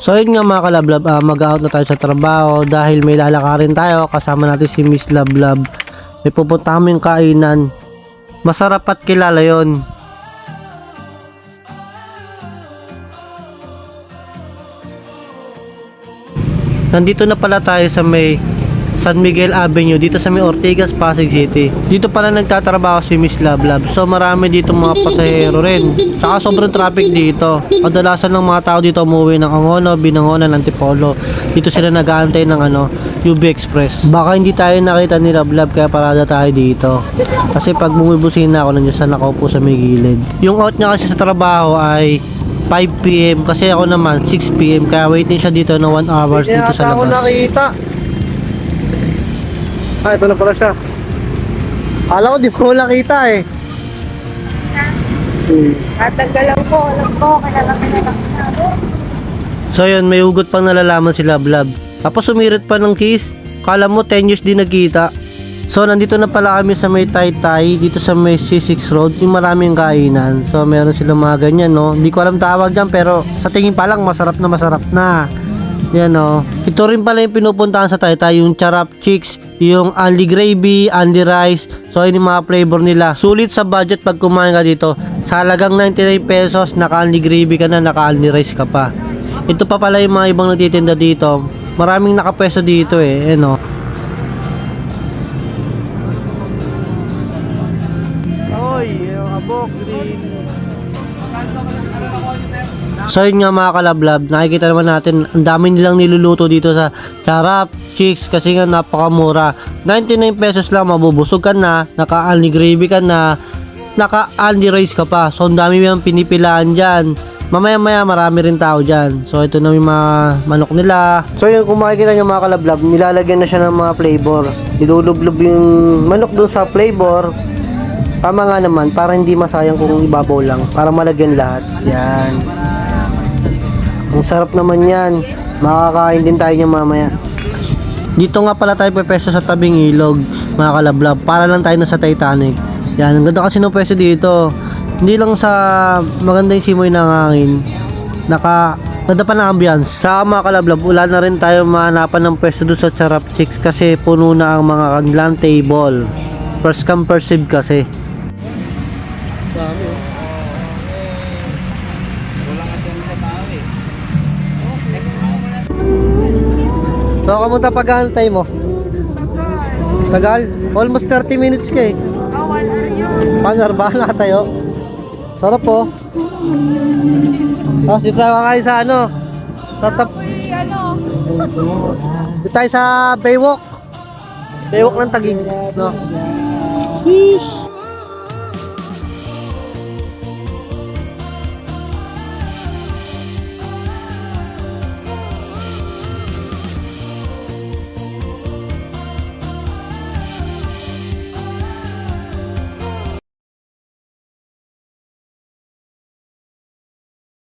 So yun nga mga kalablab, mag-out na tayo sa trabaho dahil may lalakarin tayo. Kasama natin si Miss Lablab. May pupunta kaming kainan. Masarap at kilala yon. Nandito na pala tayo sa may San Miguel Avenue, dito sa may Ortigas, Pasig City. Dito pala nagtatrabaho si Miss Lablab. So marami dito mga pasahero rin. Tsaka sobrang traffic dito. Kadalasan ng mga tao dito umuwi ng Angono, Binangonan, Antipolo. Dito sila nag-aantay ng UB Express. Baka hindi tayo nakita ni Lablab kaya parada tayo dito. Kasi pag bumibusina ako, nandiyan sa nakaupo sa may gilid. Yung out niya kasi sa trabaho ay 5 PM kasi ako naman 6 PM kaya waiting siya dito na 1 hours dito sa labas. Ako nakita. Ito na pala siya. Akala ko di mo nakita eh. Tatanggalan ko, alam ko, kailangan na. So yun, may hugot pang nalalaman si Lablab. Tapos sumirit pa ng kiss. Kala mo 10 years din nagkita. So nandito na pala kami sa may Taytay, dito sa may C6 Road, yung maraming kainan. So meron silang mga ganyan, no. Hindi ko alam tawag dyan pero sa tingin pa lang masarap na. Yan, no. Ito rin pala yung pinupuntahan sa Taytay, yung Charap Chicks, yung Only Gravy, Only Rice. So yun yung mga flavor nila. Sulit sa budget pag kumain ka dito. Sa halagang 99 pesos, naka-only gravy ka na, naka-only rice ka pa. Ito pa pala yung mga ibang nagtitinda dito. Maraming nakapwesto dito eh, no. Oy, abok green. So yun nga mga kalablab, nakikita naman natin ang dami nilang niluluto dito sa Charap Chicks kasi nga napakamura. 99 pesos lang, mabubusog ka na, naka-only gravy ka na, naka-only rice ka pa. So ang dami yung pinipilaan dyan. Mamaya-maya marami rin tao dyan. So ito na yung mga manok nila. So yun, kung makikita nyo mga kalablab, nilalagyan na siya ng mga flavor. Nilulublob yung manok dun sa flavor. Tama nga naman, para hindi masayang kung ibabaw lang, para malagyan lahat. Yan. Ang sarap naman yan. Makakain din tayo niya mamaya. Dito nga pala tayo pwesto sa tabing ilog, mga kalablab, para lang tayo nasa Titanic. Yan, ang ganda kasi ng pwesto dito. Hindi lang sa maganda yung simoy ng hangin, ganda pa ng ambience. Sa mga kalablab, wala na rin tayo mahanapan ng pwesto doon sa Charap Chicks kasi puno na ang mga kanilang table. First come first serve kasi. So, kamusta pag-aantay mo? Tagal? Almost 30 minutes ka eh. Oh, wala yun. Paano, bahala ka tayo? Sarap po. Tapos dito tayo kakain sa dito tayo sa Baywalk ng Taguig, no?